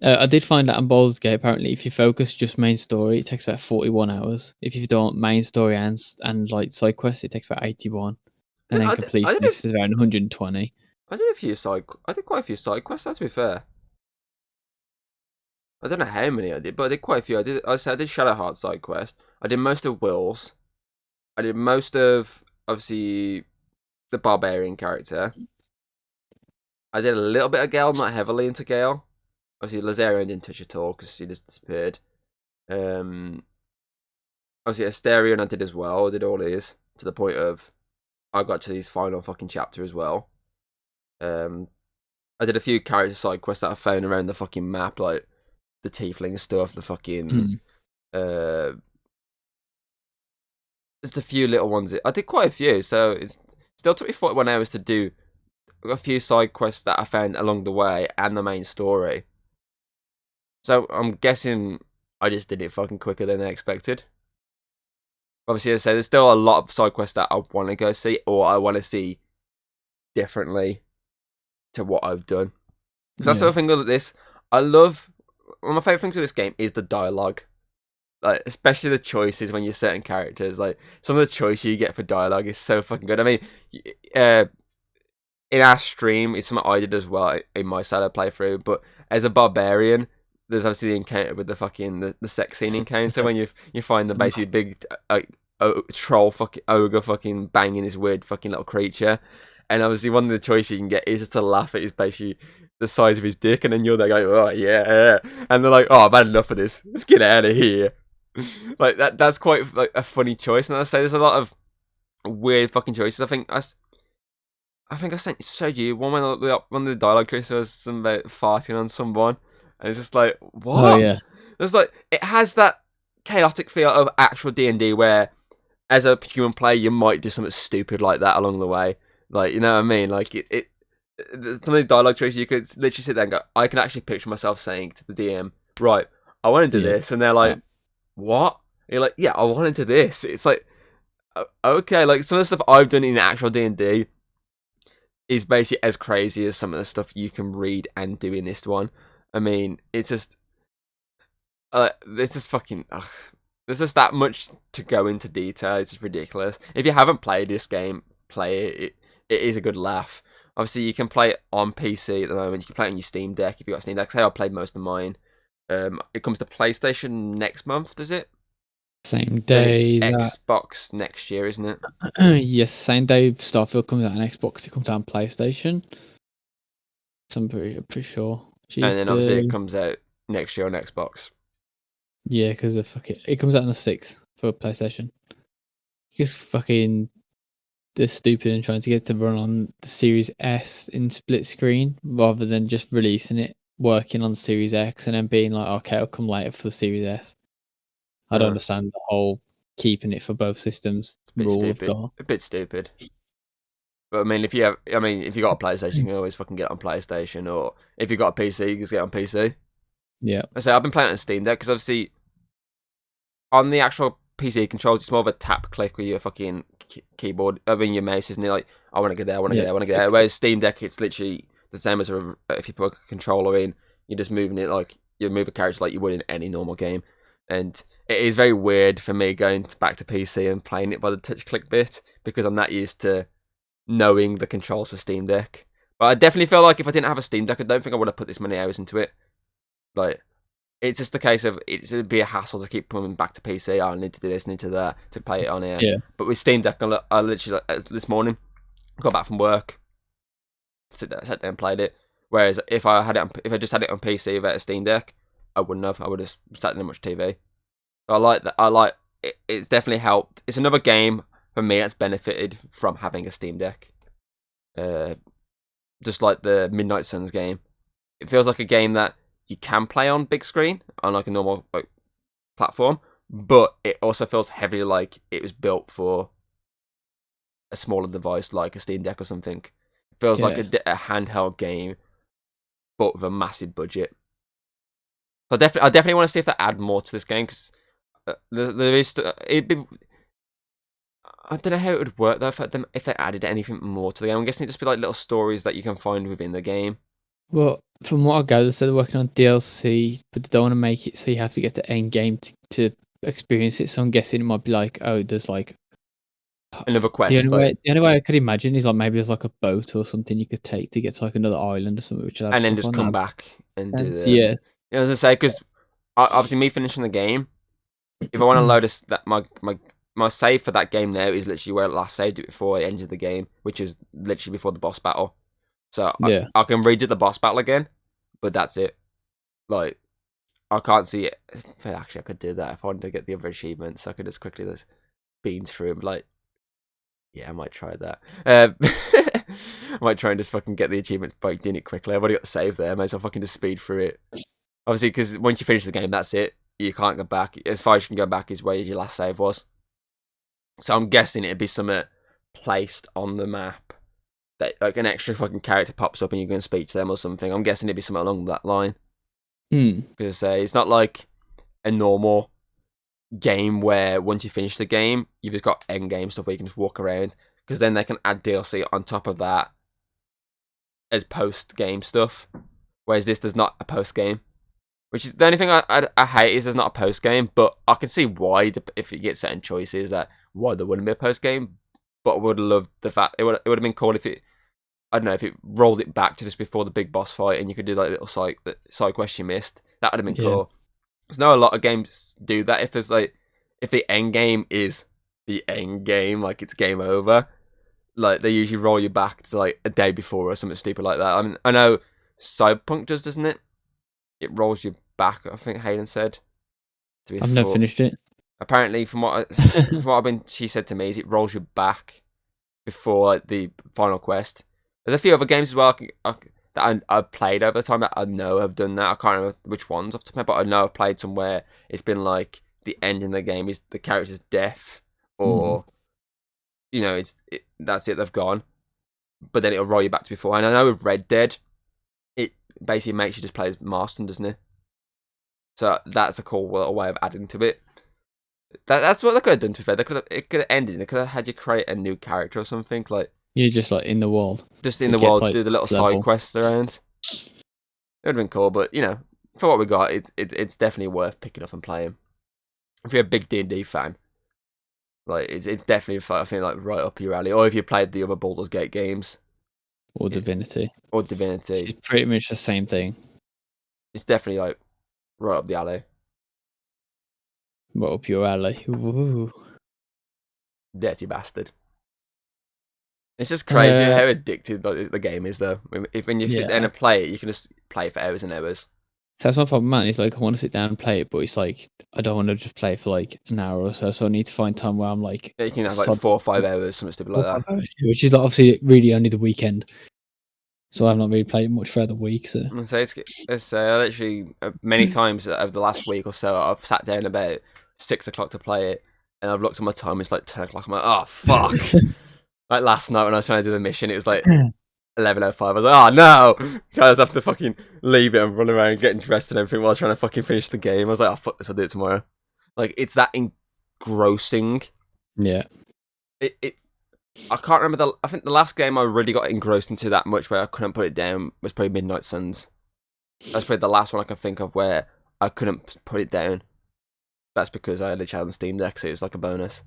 I did find out on Baldur's Gate apparently if you focus just main story it takes about 41 hours. If you don't main story and like side quests it takes about 81. And then completion is around 120. I did quite a few side quests, to be fair. I don't know how many I did, but I did quite a few. I did Shadowheart side quest. I did most of Will's. I did most of, obviously, the Barbarian character. I did a little bit of Gale, not heavily into Gale. Obviously, Lazario didn't touch at all because she just disappeared. Obviously, Asterion I did as well. I did all these to the point of I got to his final fucking chapter as well. I did a few character side quests that I found around the fucking map, like the tiefling stuff, the fucking just a few little ones. I did quite a few, so it still took me 41 hours to do a few side quests that I found along the way and the main story. So I'm guessing I just did it fucking quicker than I expected. Obviously, as I say, there's still a lot of side quests that I want to go see or I want to see differently to what I've done. Because that's the thing with this. I love, one of my favourite things with this game is the dialogue. Like, especially the choices when you're certain characters. Like, some of the choices you get for dialogue is so fucking good. I mean, in our stream, it's something I did as well in my solo playthrough, but as a barbarian, there's obviously the encounter with the fucking the sex scene encounter when you find the basically big troll fucking ogre fucking banging this weird fucking little creature, and obviously one of the choices you can get is just to laugh at his basically the size of his dick, and then you're there going, oh yeah, and they're like, oh, I've had enough of this, let's get out of here. Like that's quite like a funny choice, and I say there's a lot of weird fucking choices. I think I showed you one of the dialogue choices was some about farting on someone, and it's just like, what? Oh yeah. There's like, it has that chaotic feel of actual D&D where, as a human player, you might do something stupid like that along the way. Like, you know what I mean? Like some of these dialogue choices, you could literally sit there and go, I can actually picture myself saying to the DM, right, I want to do this, and they're like, what? And you're like, yeah, I want to do this. It's like, okay, like some of the stuff I've done in actual D&D is basically as crazy as some of the stuff you can read and do in this one. I mean, it's just, there's just fucking, there's just that much to go into detail. It's just ridiculous. If you haven't played this game, play it. It is a good laugh. Obviously, you can play it on PC at the moment. You can play it on your Steam Deck if you've got Steam Deck. Say I played most of mine. It comes to PlayStation next month, does it? Same day. It's Xbox next year, isn't it? Yes, same day Starfield comes out on Xbox, it comes out on PlayStation. So I'm pretty sure. And then obviously it comes out next year on Xbox. Yeah, because it comes out on the 6th for PlayStation. Just fucking they're stupid and trying to get it to run on the Series S in split screen rather than just releasing it working on Series X and then being like, okay, it'll come later for the Series S. I don't understand the whole keeping it for both systems. It's a bit stupid. A bit stupid. But I mean, if you got a PlayStation, you can always fucking get it on PlayStation, or if you got a PC, you can just get it on PC. Yeah. I say I've been playing it on Steam Deck because obviously on the actual PC controls, it's more of a tap click with your fucking keyboard. I mean, your mouse, isn't it? Like, I want to get there, I want to get there, I want to get there. Whereas Steam Deck, it's literally the same as if you put a controller in, you're just moving it like you move a character like you would in any normal game. And it is very weird for me going back to PC and playing it by the touch click bit because I'm not used to knowing the controls for Steam Deck. But I definitely feel like if I didn't have a Steam Deck, I don't think I would have put this many hours into it. Like, it's just a case of it'd be a hassle to keep coming back to PC. I need to do this, need to that to play it on here. Yeah. But with Steam Deck, I literally this morning got back from work, sat down and played it. Whereas if I just had it on PC without a Steam Deck, I wouldn't have. I would have sat there and watched TV. I like that. I like it. It's definitely helped. It's another game for me that's benefited from having a Steam Deck. Just like the Midnight Suns game, it feels like a game that you can play on big screen on like a normal like platform, but it also feels heavily like it was built for a smaller device like a Steam Deck or something. It feels like a handheld game, but with a massive budget. So I definitely want to see if they add more to this game because there is. I don't know how it would work though if they added anything more to the game. I'm guessing it'd just be like little stories that you can find within the game. Well, from what I gather, they're working on DLC, but they don't want to make it so you have to get to end game to experience it. So I'm guessing it might be like, oh, there's like another quest. The only way I could imagine is like maybe there's like a boat or something you could take to get to like another island or something, which and then just come back and do the. Yeah. You know, as I say, because obviously me finishing the game, if I want to load my save for that game now is literally where I last saved it before I ended the game, which is literally before the boss battle. So I can redo the boss battle again, but that's it. Like, I can't see it. Actually, I could do that if I wanted to get the other achievements. I could just quickly just beans through them. Like, yeah, I might try that. I might try and just fucking get the achievements by doing it quickly. I've already got the save there. I might as well fucking just speed through it. Obviously, because once you finish the game, that's it. You can't go back. As far as you can go back is where your last save was. So I'm guessing it'd be something placed on the map that like an extra fucking character pops up and you can speak to them or something. I'm guessing it'd be something along that line. Because it's not like a normal game where once you finish the game, you've just got end game stuff where you can just walk around. Because then they can add DLC on top of that as post game stuff. Whereas there's not a post game. Which is the only thing I hate is there's not a post game, but I can see why if you get certain choices that why there wouldn't be a post game. But I would have loved the fact it would have been cool if it. I don't know, if it rolled it back to just before the big boss fight, and you could do like little side quest you missed. That would have been cool. There's not a lot of games do that. If the end game is the end game, like it's game over, like they usually roll you back to like a day before or something stupid like that. I mean, I know Cyberpunk does, doesn't it? It rolls you back. I think Hayden said. I've never finished it. Apparently, from what she said to me, is it rolls you back before like, the final quest. There's a few other games as well that I've played over time that I know have done that. I can't remember which ones off the top of my head, but I know I've played somewhere it's been like the end in the game is the character's death, or you know, that's it, they've gone. But then it'll roll you back to before. And I know with Red Dead, it basically makes you just play as Marston, doesn't it? So that's a cool little way of adding to it. That's what they could have done, to be fair. It could have ended. They could have had you create a new character or something. Like you're just like in the world. Just in the world, like, do the little side quests around. It would have been cool, but you know, for what we got, it's definitely worth picking up and playing. If you're a big D&D fan, like it's definitely, I think, like right up your alley. Or if you played the other Baldur's Gate games, or Divinity, it's pretty much the same thing. It's definitely like right up the alley. Right up your alley. Ooh. Dirty bastard. It's just crazy how addictive the game is, though. When you sit there and play it, you can just play it for hours and hours. So that's my problem, man. It's like I want to sit down and play it, but it's like I don't want to just play it for like an hour or so. So I need to find time where I'm like, you can have like 4 or 5 hours, something stupid like that. Which is like obviously really only the weekend. So I've not really played it much throughout the week. So it's literally many times over the last week or so, I've sat down about 6 o'clock to play it, and I've looked at my time. It's like 10 o'clock. I'm like, oh fuck. Like last night when I was trying to do the mission, it was like 11:05. I was like, oh no! I was have to fucking leave it and run around getting dressed and everything while trying to fucking finish the game. I was like, oh fuck this, I'll do it tomorrow. Like, it's that engrossing. Yeah. It's I can't remember I think the last game I really got engrossed into that much where I couldn't put it down was probably Midnight Suns. That's probably the last one I can think of where I couldn't put it down. That's because I had a child on Steam Deck, so it's like a bonus.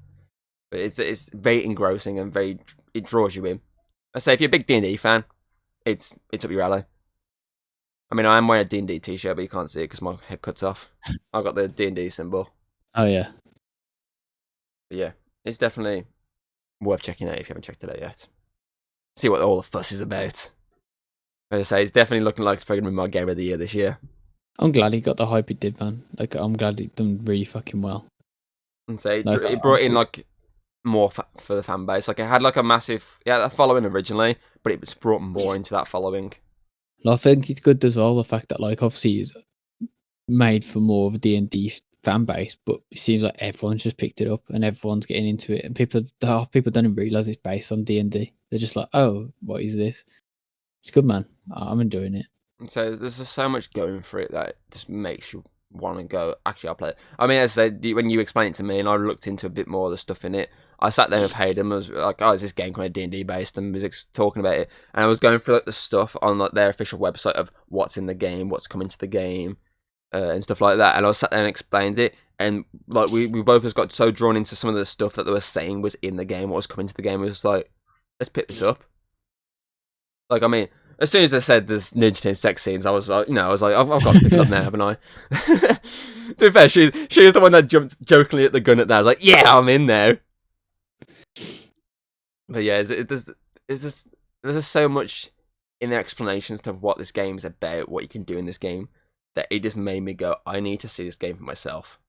But it's very engrossing and it draws you in. I say if you're a big D&D fan, it's up your alley. I mean, I am wearing a D&D t-shirt, but you can't see it because my head cuts off. I've got the D&D symbol. Oh yeah. But yeah, it's definitely worth checking out if you haven't checked it out yet. See what all the fuss is about. As I say, it's definitely looking like it's probably going to be my game of the year this year. I'm glad he got the hype he did, man. Like, I'm glad he done really fucking well. And say it brought in like more for the fan base. Like, it had like a following originally, but it was brought more into that following. I think it's good as well, the fact that like obviously it's made for more of a D&D fan base, but it seems like everyone's just picked it up and everyone's getting into it, and people don't even realise it's based on D&D. They're just like, oh, what is this? It's good, man. I'm enjoying it. And so there's just so much going for it that it just makes you want to go, actually, I'll play it. I mean, as I said, when you explained it to me and I looked into a bit more of the stuff in it, I sat there with Hayden and was like, oh, is this game kind of D&D based? And was talking about it. And I was going through like the stuff on like their official website of what's in the game, what's coming to the game, and stuff like that. And I was sat there and explained it. And like we both just got so drawn into some of the stuff that they were saying was in the game, what was coming to the game. It was like, let's pick this up. Like, I mean, as soon as they said there's Ninja Teen sex scenes, I was like, I've got to pick it up now, haven't I? To be fair, she was the one that jumped jokingly at the gun at that. I was like, yeah, I'm in now. But yeah, there's just so much in their explanations to what this game's about, what you can do in this game, that it just made me go, I need to see this game for myself.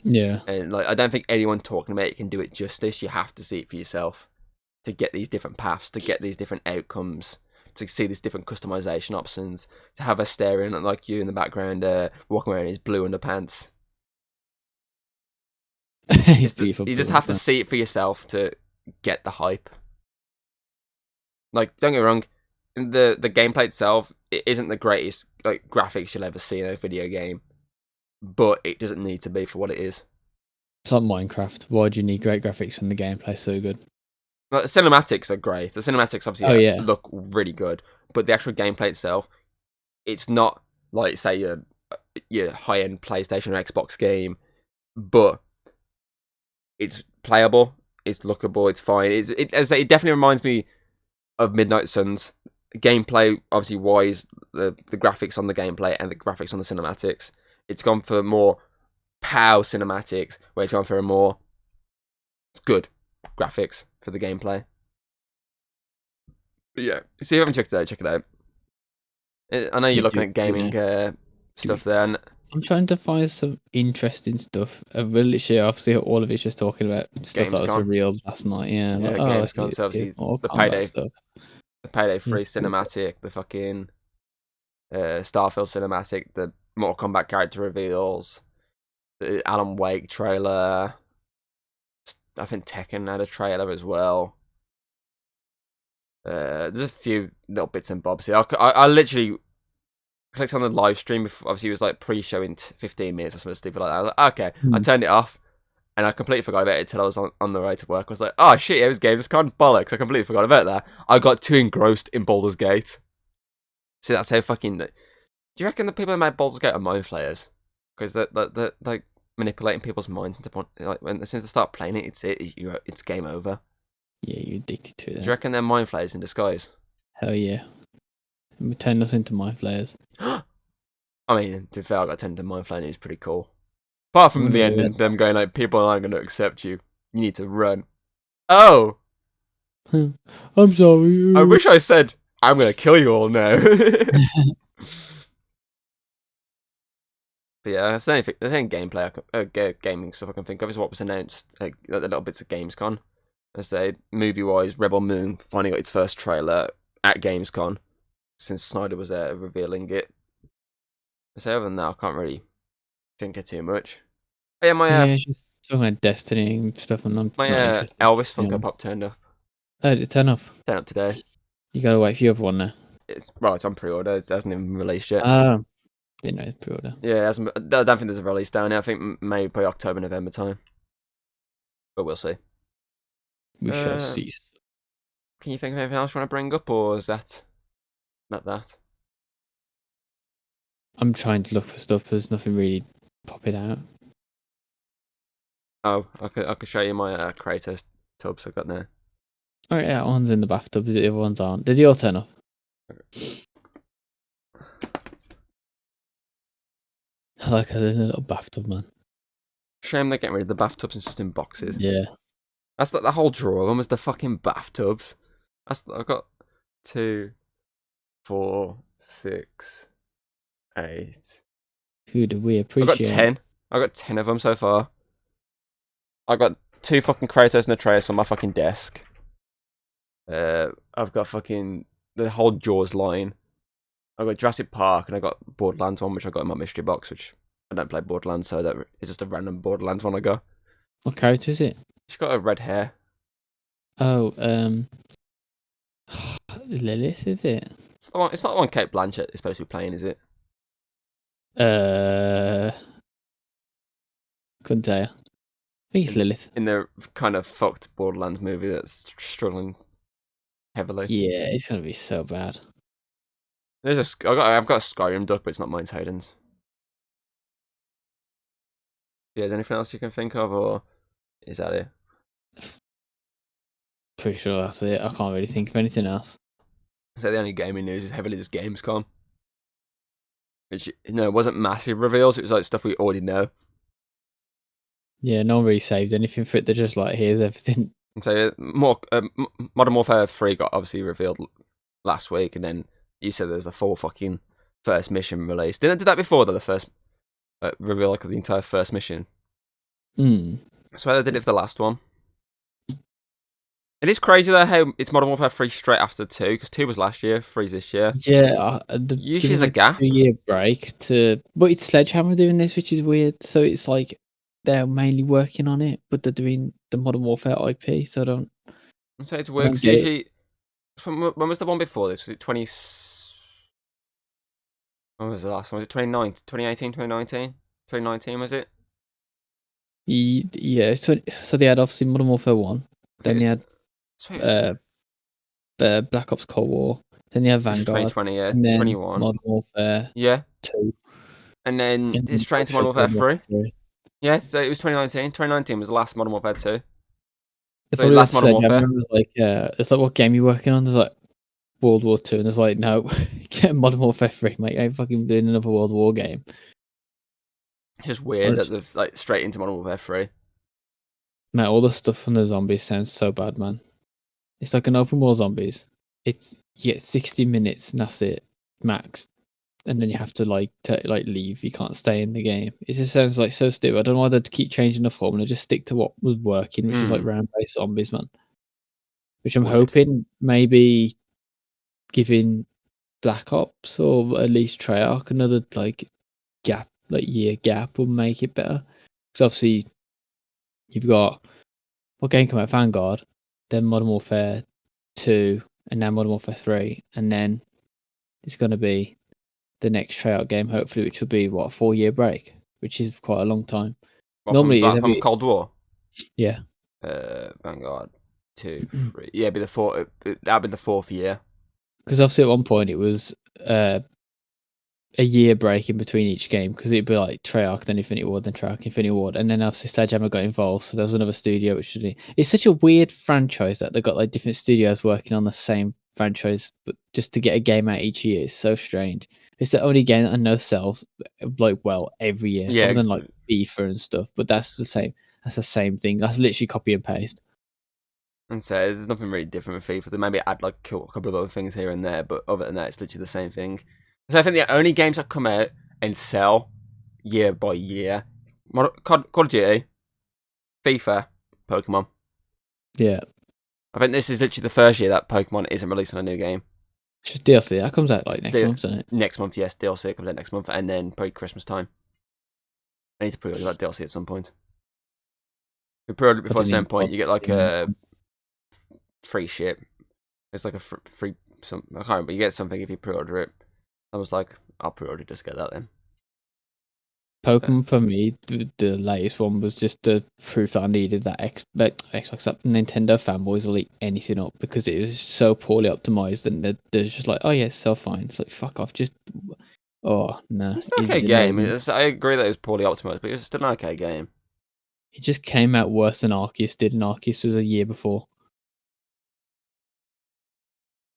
Yeah. And like, I don't think anyone talking about it can do it justice. You have to see it for yourself to get these different paths, to get these different outcomes, to see these different customization options, to have a staring at like you in the background, walking around in his blue underpants. You just have to see it for yourself to get the hype. Like, don't get me wrong, the gameplay itself, it isn't the greatest like graphics you'll ever see in a video game, but it doesn't need to be for what it is. It's like Minecraft. Why do you need great graphics when the gameplay's so good? Like, the cinematics are great. The cinematics obviously look really good, but the actual gameplay itself, it's not like, say, your high-end PlayStation or Xbox game, but it's playable, it's lookable, it's fine. It definitely reminds me of Midnight Suns gameplay, obviously wise, the graphics on the gameplay and the graphics on the cinematics. It's gone for more POW cinematics, where it's gone for a more good graphics for the gameplay. But yeah, so if you haven't checked it out, check it out. I know you're looking at gaming stuff there. And I'm trying to find some interesting stuff. Literally, obviously, all of it's just talking about stuff that was revealed last night. Yeah, like, Gamescom. So obviously, the Payday stuff. The Payday 3 cinematic, the fucking Starfield cinematic, the Mortal Kombat character reveals, the Alan Wake trailer. I think Tekken had a trailer as well. There's a few little bits and bobs here. I literally clicked on the live stream before, obviously it was like pre-showing 15 minutes or something stupid like that. I was like, okay, I turned it off. And I completely forgot about it until I was on the way to work. I was like, oh shit, it was Gamescom, bollocks. I completely forgot about that. I got too engrossed in Baldur's Gate. See, that's how fucking... Do you reckon the people that made Baldur's Gate are mind flayers? Because they're like manipulating people's minds into... Like, as soon as they start playing it, it's game over. Yeah, you're addicted to that. Do you reckon they're mind flayers in disguise? Hell yeah. We turn us into mind flayers. I mean, to be fair, I got turned into mind flayer, and it was pretty cool. Apart from the end, them going like, people aren't going to accept you. You need to run. Oh! I'm sorry. I wish I said, I'm going to kill you all now. But yeah, that's the only gameplay, gaming stuff I can think of is what was announced, the little bits of Gamescom. I say, movie-wise, Rebel Moon finally got its first trailer at Gamescom since Snyder was there revealing it. I say, other than that, I can't really think of too much. Oh, yeah, just talking about Destiny and stuff, and I'm my Elvis Funko Pop turned up. Oh, did it turn up? Turned up today. You gotta wait for your other one now. It's on pre-order. It hasn't even released yet. Didn't know it's pre-order. Yeah, I don't think there's a release down there. I think maybe probably October, November time. But we'll see. We shall see. Can you think of anything else you want to bring up, or is that not that? I'm trying to look for stuff. There's nothing really popping out. Oh, I could show you my Kratos tubs I've got there. Oh yeah, that one's in the bathtub. The other ones aren't. Did they all turn off? I like a little bathtub, man. Shame they're getting rid of the bathtubs and just in boxes. Yeah. That's like the whole drawer of them is the fucking bathtubs. I've got 2, 4, 6, 8. Who do we appreciate? I've got 10. I've got 10 of them so far. I've got 2 fucking Kratos and Atreus on my fucking desk. I've got fucking the whole Jaws line. I've got Jurassic Park and I got Borderlands one, which I got in my mystery box, which I don't play Borderlands, so it's just a random Borderlands one I got. What character is it? She's got a red hair. Oh, Lilith, is it? It's not the one Kate Blanchett is supposed to be playing, is it? Couldn't tell you. I think it's Lilith. In the kind of fucked Borderlands movie that's struggling heavily. Yeah, it's gonna be so bad. I've got a Skyrim duck, but it's not mine, it's Hayden's. Yeah, is there anything else you can think of, or is that it? Pretty sure that's it. I can't really think of anything else. So the only gaming news is heavily just Gamescom. Which, it wasn't massive reveals, it was like stuff we already know. Yeah, no one really saved anything for it. They're just like, here's everything. And so Modern Warfare 3 got obviously revealed last week, and then you said there's a full fucking first mission release. Did that before though, the first reveal, like the entire first mission? I swear they did it for the last one. It is crazy though how it's Modern Warfare 3 straight after 2, because 2 was last year, 3's this year. Yeah, usually there's a gap. 2-year break but it's Sledgehammer doing this, which is weird. So it's like they're mainly working on it, but they're doing the Modern Warfare IP. So I don't. So it's weird because usually, when was the one before this? Was it 20? When was the last one? Was it 2018, 2019? 2019 was it? Yeah, so they had obviously Modern Warfare 1, then they had Black Ops Cold War, then they had Vanguard, 2020, yeah, and then 21. Modern Warfare 2. And then it's straight into Modern Warfare 3. Yeah, so it was 2019. 2019 was the last Modern Warfare 2. The last Modern Warfare was like, it's like, what game you working on? There's like, World War Two, and it's like, no, get Modern Warfare 3, mate. I ain't fucking doing another World War game. It's just weird that they've like straight into Modern Warfare 3. Mate, all the stuff from the zombies sounds so bad, man. It's like an open world zombies. It's you get 60 minutes and that's it, max. And then you have to like leave. You can't stay in the game. It just sounds like so stupid. I don't know why they'd keep changing the formula. Just stick to what was working, which is like round-based zombies, man. Which I'm hoping maybe giving Black Ops or at least Treyarch another like year gap will make it better. Because obviously you've got what game came out? Vanguard, then Modern Warfare 2, and now Modern Warfare 3, and then it's going to be the next Treyarch game, hopefully, which will be what, a 4-year break, which is quite a long time. Well, Normally, from Cold War. Yeah. Vanguard 2, 3. Yeah, be the fourth. That'd be the 4th year. Because obviously at one point it was a year break in between each game, because it'd be like Treyarch, then Infinity Ward, then Treyarch, Infinity Ward, and then obviously Sledgehammer got involved, so there was another studio which should. It's such a weird franchise that they've got like different studios working on the same franchise, but just to get a game out each year is so strange. It's the only game that I know sells like well every year, other than like FIFA and stuff. But that's the same. That's the same thing. That's literally copy and paste. And so there's nothing really different with FIFA. They maybe add like a couple of other things here and there, but other than that, it's literally the same thing. So I think the only games that come out and sell year by year, Call of Duty, FIFA, Pokemon. Yeah. I think this is literally the first year that Pokemon isn't releasing a new game. It's just DLC. That comes out like next month, doesn't it? Next month, yes. DLC comes out next month, and then probably Christmas time. I need to pre-order that DLC at some point. If you pre-order it before a certain point, you get like a free shit. It's like a free I can't remember. You get something if you pre-order it. I was like, I'll pre-order just get that then. Pokemon for me, the latest one was just the proof that I needed that Xbox up. Nintendo fanboys will eat anything up because it was so poorly optimized, and they're just like, oh yeah, it's so fine. It's like, fuck off, just no. It's an okay game. I agree that it was poorly optimized, but it was still an okay game. It just came out worse than Arceus did, and Arceus was a year before.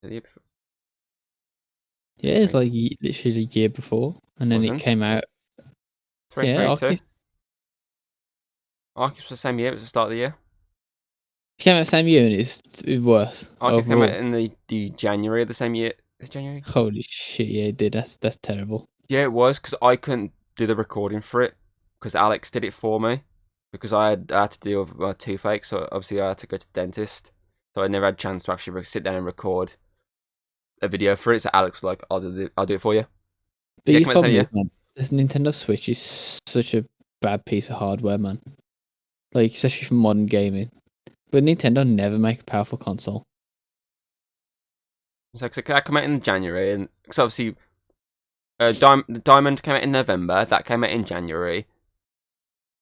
Yeah, it's like literally a year before, and then it came out. 2022. Arceus was the same year. It was the start of the year. It came out the same year, and it's worse. Arceus came out in the January of the same year. Is it January? Holy shit! Yeah, it did. That's terrible. Yeah, it was because I couldn't do the recording for it because Alex did it for me because I had to deal with my toothache, so obviously I had to go to the dentist, so I never had a chance to actually sit down and record a video for it. So Alex was like, "I'll do it for you." But your problem is, man, this Nintendo Switch is such a bad piece of hardware, man. Like, especially for modern gaming. But Nintendo never make a powerful console. So that came out in January, and because obviously, Diamond came out in November. That came out in January,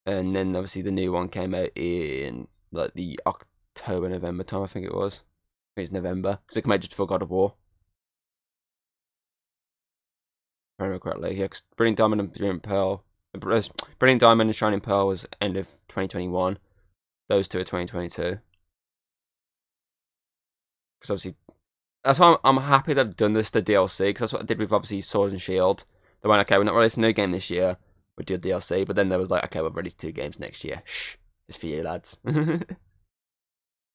and then obviously the new one came out in like the October, November time. I think it was. I think it's November because it came out just before God of War. If I remember correctly, yeah. Cause Brilliant Diamond and Brilliant Pearl, Brilliant Diamond and Shining Pearl was end of 2021. Those two are 2022. Because obviously, that's why I'm happy that I've done this to DLC, because that's what I did with obviously Sword and Shield. They went, okay, we're not releasing a new game this year, we'll do a DLC, but then there was like, okay, we'll release 2 games next year. Shh, it's for you lads.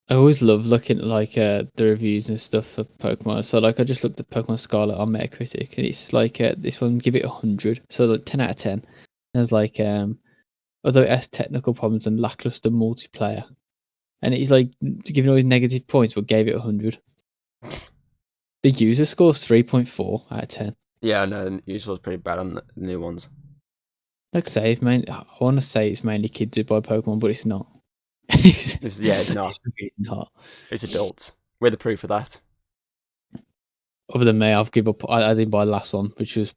I always love looking at like the reviews and stuff for Pokemon. So like I just looked at Pokemon Scarlet on Metacritic, and it's like this one give it 100, so like 10 out of 10. And it's like although it has technical problems and lackluster multiplayer, and it's like giving all these negative points, but gave it 100. The user score's 3.4 out of 10. Yeah, I know. The user score's pretty bad on the new ones. Like I say, I want to say it's mainly kids who buy Pokemon, but it's not. It's not. It's not. It's adults. We're the proof of that. Other than me, I've given up. I didn't buy the last one, which was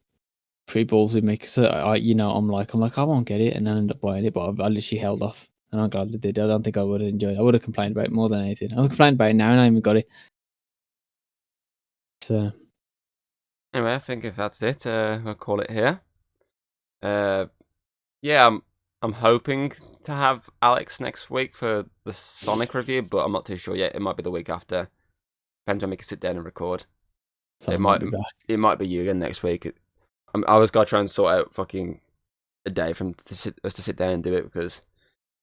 pretty ballsy of me. Because I'm like, I won't get it, and then I end up buying it. But I literally held off, and I'm glad I did. I don't think I would have enjoyed it. I would have complained about it more than anything. I was complaining about it now, and I even got it. So anyway, I think if that's it, we'll call it here. Yeah, I'm hoping to have Alex next week for the Sonic review, but I'm not too sure yet. It might be the week after. Depends when we can sit down and record. So It I might might be back. it might be you again next week. I was gonna try and sort out fucking a day for him us to sit down and do it because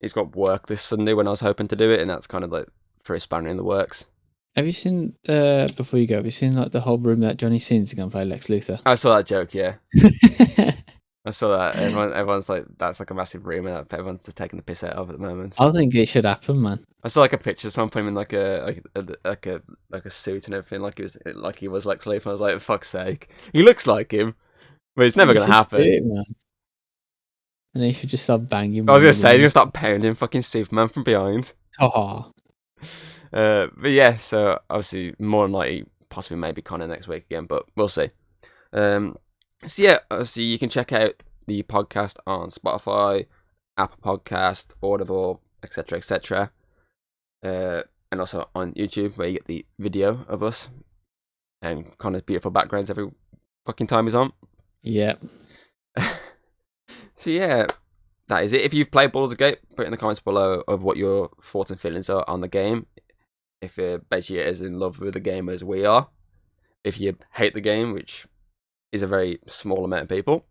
he's got work this Sunday when I was hoping to do it, and that's kind of like for a spanner in the works. Have you seen before you go? Have you seen like the whole room that Johnny Sins to go and play Lex Luthor? I saw that joke, yeah. I saw that. Everyone's like, that's like a massive rumor that everyone's just taking the piss out of at the moment. I think it should happen, man. I saw like a picture of someone putting him in like a suit and everything, like he was Lex Luthor. I was like, for fuck's sake, he looks like him, but it's never You gonna should happen. do it, man. And he should just start banging. I was gonna say he's gonna start pounding fucking Superman from behind. Oh, But yeah, so obviously more than likely, possibly maybe Connor next week again, but we'll see. So yeah, obviously you can check out the podcast on Spotify, Apple Podcast, Audible, etc., etc., and also on YouTube where you get the video of us and Connor's beautiful backgrounds every fucking time he's on. yeah. So yeah, that is it. If you've played Baldur's Gate, put it in the comments below of what your thoughts and feelings are on the game. If you're basically as in love with the game as we are. If you hate the game, which is a very small amount of people.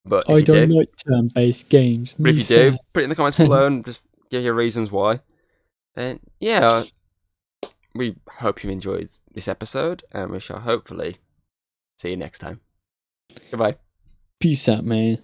But if I you don't do, like turn-based games. but if you do, put it in the comments below and just give your reasons why. And yeah, we hope you enjoyed this episode, and we shall hopefully see you next time. Goodbye. Peace out, man.